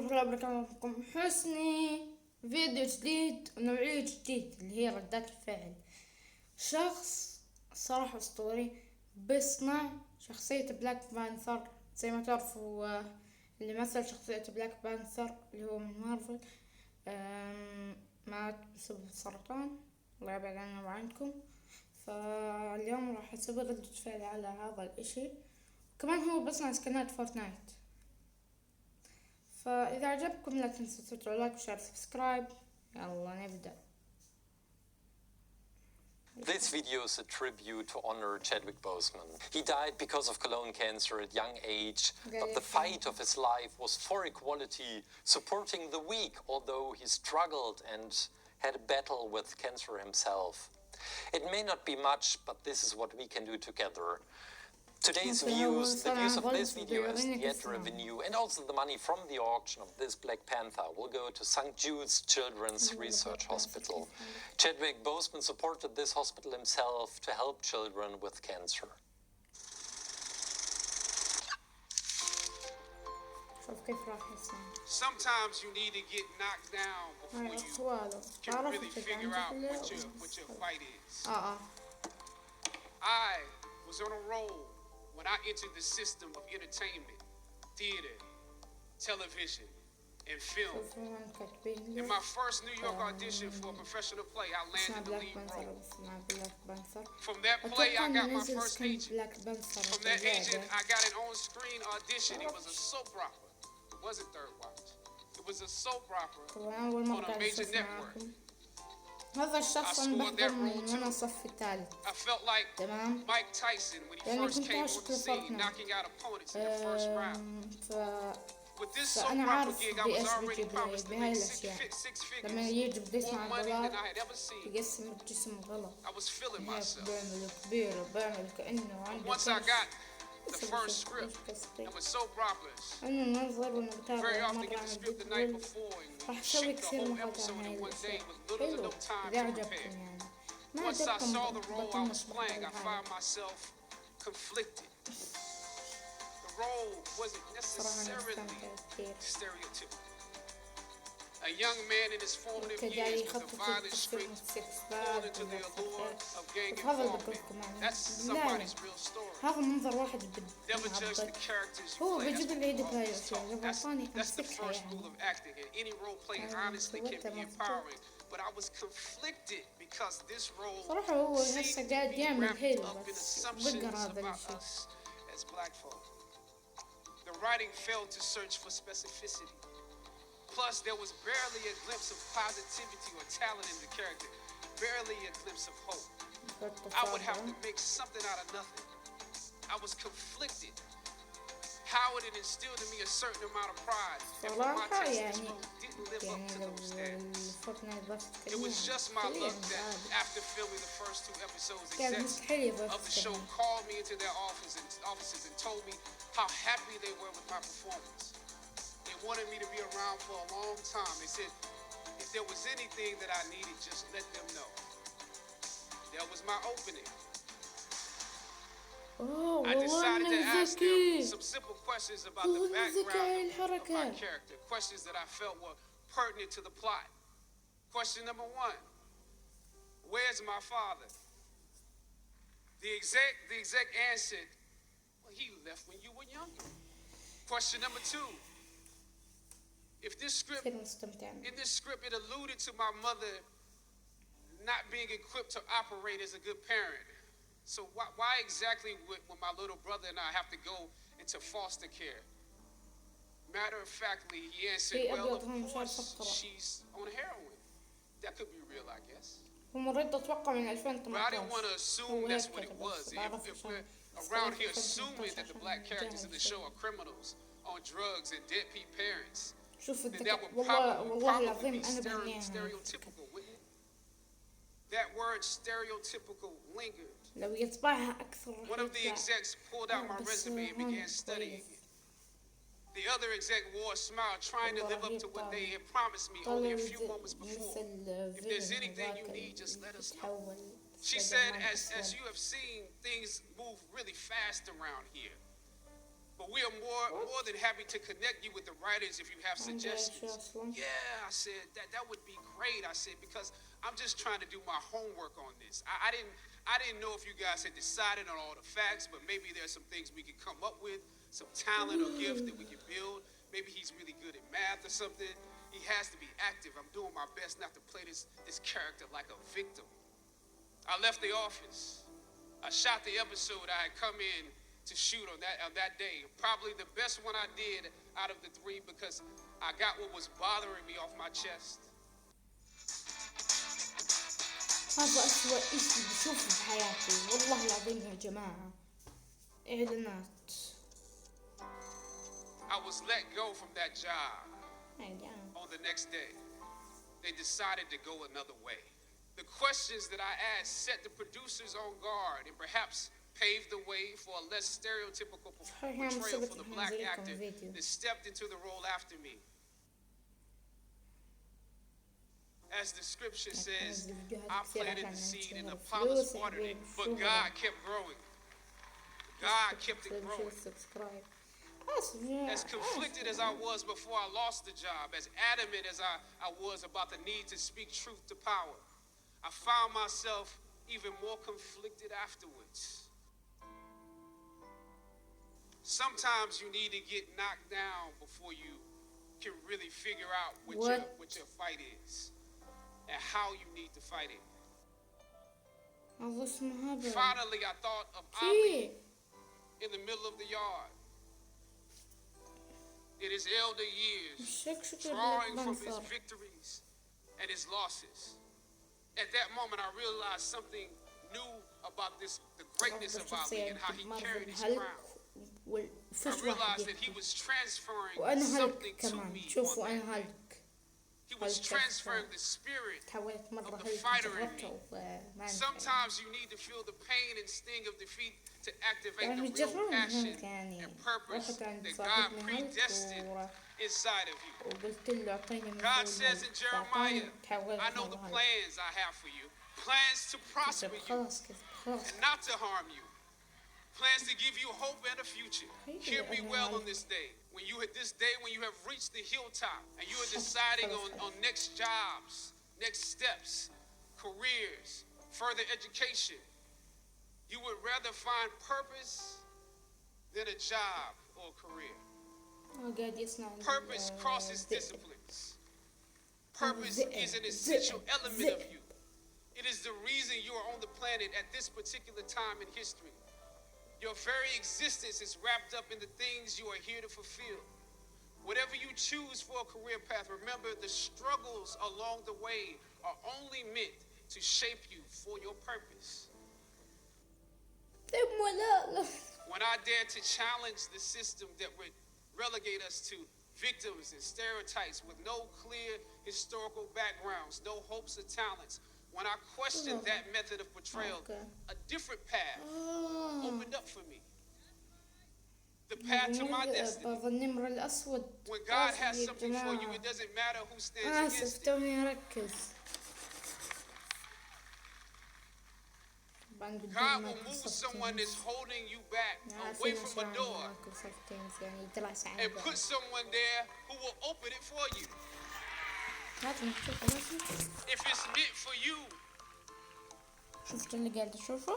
الله وبركاته. حسني فيديو جديد ونوعية جديد اللي هي ردات الفعل. شخص صراحة أسطوري بيصنع شخصية بلاك بانثر. زي ما تعرفوا اللي مثل شخصية بلاك بانثر اللي هو من مارفل مات بسبب السرطان، الله يبعد عنا وعنكم. فاليوم راح أسوي ردة فعل على هذا الاشي. كمان هو بيصنع سكنات فورتنايت. فإذا عجبكم لا تنسوا تسووا لايك وشير سبسكرايب. يلا نبدأ. This video is a tribute to honor Chadwick Boseman. He died because of colon cancer at young age, but the fight of his life was for equality, supporting the weak, although he struggled and had a battle with cancer himself. It may not be much, but this is what we can do together. Today's views, the views of this video as the ad revenue, and also the money from the auction of this Black Panther will go to St. Jude's Children's Research Hospital. Chadwick Boseman supported this hospital himself to help children with cancer. Sometimes you need to get knocked down before you can really figure out what your fight is. I was on a roll when I entered the system of entertainment, theater, television, and film. In my first New York audition for a professional play, I landed the lead role. From that play, I got my first agent. From that agent, I got an on-screen audition. It was a soap opera. It wasn't Third Watch. It was a soap opera on a major network. هذا الشخص أنا بحضر من وأنا صف الثالث. تمام. يعني كنت عاشق لفورتنايت. فأنا عارف بإيش بيجيب بهاي الأشياء. لما يجي بده يسمع الغلط يقسم الجسم غلط. هيك بيعمل كبير وبيعمل كأنه عنده the first script and with soap operas. Very often get the script the night before and shoot the whole episode in one day with little to no time to prepare. Once I saw the role I was playing, I found myself conflicted. The role wasn't necessarily stereotypical. A young man in his formative years with a violent streak fall into the allure of gang involvement. That's somebody's real story. Never judge the characters you play. That's the first rule of acting, and any role played honestly can be empowering. But I was conflicted because this role seemed to be wrapped up in assumptions about us as black folk. The writing failed to search for specificity. Plus, there was barely a glimpse of positivity or talent in the character, barely a glimpse of hope. I would have to make something out of nothing. I was conflicted. Howard had instilled in me a certain amount of pride, and for my taste, this role didn't live up to those standards. It was just my luck that after filming the first 2 episodes, execs of the show called me into their offices and told me how happy they were with my performance. They wanted me to be around for a long time. They said, if there was anything that I needed, just let them know. That was my opening. I decided to ask them some simple questions about the background of my character. Questions that I felt were pertinent to the plot. Question number 1, where's my father? The exec answered, well, he left when you were younger. Question number 2, in this script, it alluded to my mother not being equipped to operate as a good parent. So why exactly would my little brother and I have to go into foster care? Matter of factly, he answered, well, of course, she's on heroin. That could be real, I guess. But I didn't want to assume that's what it was. If we're around here assuming that the black characters in the show are criminals, on drugs, and deadbeat parents, شوف that would probably be stereotypical, wouldn't it? That word stereotypical lingered. One of the execs pulled out my resume and began studying it. The other exec wore a smile, trying to live up to what they had promised me only a few moments before. If there's anything you need, just let us know. She said, as you have seen, things move really fast around here. But we are more than happy to connect you with the writers if you have suggestions. Yeah, I said that would be great. I said, because I'm just trying to do my homework on this. I didn't know if you guys had decided on all the facts, but maybe there's some things we could come up with, some talent or gift that we can build. Maybe he's really good at math or something. He has to be active. I'm doing my best not to play this character like a victim. I left the office. I shot the episode I had come in to shoot on that day. Probably the best one I did out of the 3 because I got what was bothering me off my chest. هذا أسوأ إشي بشوفه بحياتي والله العظيم يا جماعة. إعلانات. I was let go from that job. On the next day, they decided to go another way. The questions that I asked set the producers on guard and perhaps paved the way for a less stereotypical portrayal for the black actor that stepped into the role after me. As the scripture says, I planted the seed and Apollos watered it, but God kept growing. God kept it growing. As conflicted as I was before I lost the job, as adamant as I was about the need to speak truth to power, I found myself even more conflicted afterwards. Sometimes you need to get knocked down before you can really figure out what your fight is and how you need to fight it. Finally, I thought of Ali in the middle of the yard. In his elder years, drawing from his victories and his losses. At that moment, I realized something new about the greatness of Ali and how he carried his crown. I realized that he was transferring something to me. He was transferring the spirit of the fighter in me. Sometimes you need to feel the pain and sting of defeat to activate the real passion and purpose that God predestined inside of you. God says in Jeremiah, I know the plans I have for you. Plans to prosper you and not to harm you. Plans to give you hope and a future. Hear me well on this day. When you have reached the hilltop and you are deciding on next jobs, next steps, careers, further education, you would rather find purpose than a job or a career. Purpose crosses disciplines. Purpose is an essential element of you. It is the reason you are on the planet at this particular time in history. Your very existence is wrapped up in the things you are here to fulfill. Whatever you choose for a career path, remember the struggles along the way are only meant to shape you for your purpose. When I dare to challenge the system that would relegate us to victims and stereotypes with no clear historical backgrounds, no hopes or talents, when I questioned that method of portrayal, a different path opened up for me. The path to my destiny. When God has something for you, it doesn't matter who stands against it. God will move someone that's holding you back away from a door and put someone there who will open it for you. If it's meant for you. شفت اللي قاعد اشوفه؟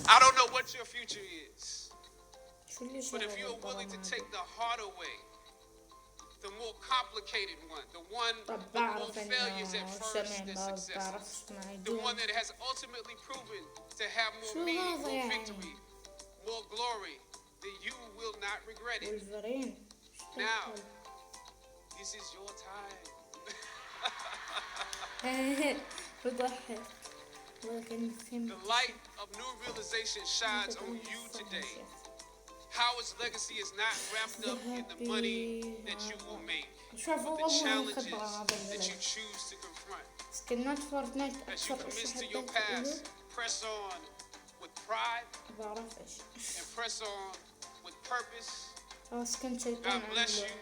I don't know what your future is. But if you're willing to take the harder way, the more complicated one, the one with more failures at first than successes, the one that has ultimately proven to have more meaning, more victory, more glory, then you will not regret it. Now, this is your time. The light of new realization shines on you today. Howard's legacy is not wrapped up in the money that you will make, but the challenges that you choose to confront. As you commit to your past, press on with pride and press on with purpose. God bless you.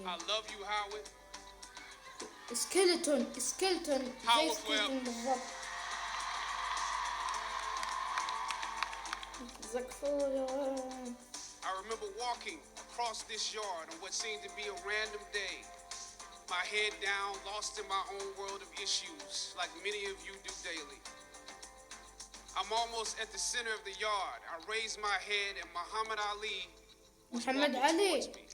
I love you, Howard. سكيلتون زي سكيلتون بالضبط. زقفولة. I remember walking across this yard on what seemed to be a random day. My head down, lost in my own world of issues, like many of you do daily. I'm almost at the center of the yard. I raise my head and Muhammad Ali was محمد walking علي. towards me.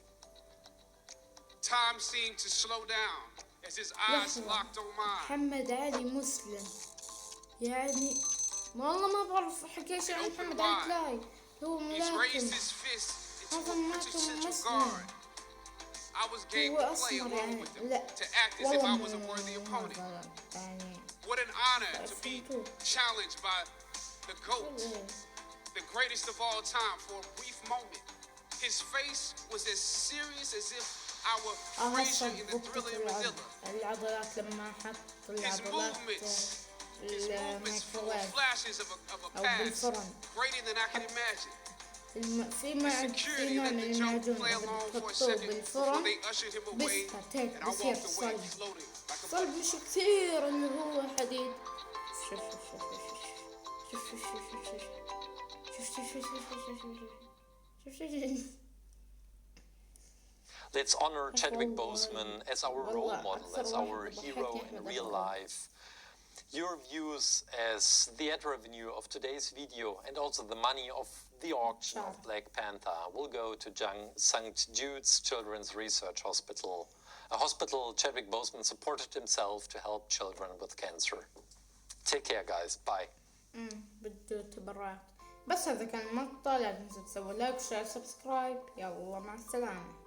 Time seemed to slow down as his eyes لحظة. locked on mine. محمد علي مسلم يعني والله ما بعرف حكي شيء عن محمد علي كلاي. هو He's raised ملاكم. his fist into هذا a ملاكم quintessential مسلم. guard. I was game هو to play أسمر along يعني with him, لا to act as if I was a worthy والله opponent. يعني What an honor to be challenged by the GOAT, the greatest of all time, for a brief moment. His face was as serious as if I were Frazier in the Thriller in Manila. العضلات لما حط His العضلات movements full of flashes of a أو past بالفرن. greater than I can imagine. في نوع من المعجون إذا بتحطوه بالفرن بيصير صلب. صلب مش كثير اللي هو حديد. شوف شوف شوف شوف شوف شوف شوف شوف شوف شوف شوف. Let's honor Chadwick Boseman as our role model, as our hero in real life. Your views as the ad revenue of today's video and also the money of the auction of Black Panther will go to St. Jude's Children's Research Hospital, a hospital Chadwick Boseman supported himself to help children with cancer. Take care, guys. Bye. بده تبرعات. بس هذا كان المقطع، لا تنسوا تسووا لايك وشير سبسكرايب. يلا مع السلامة.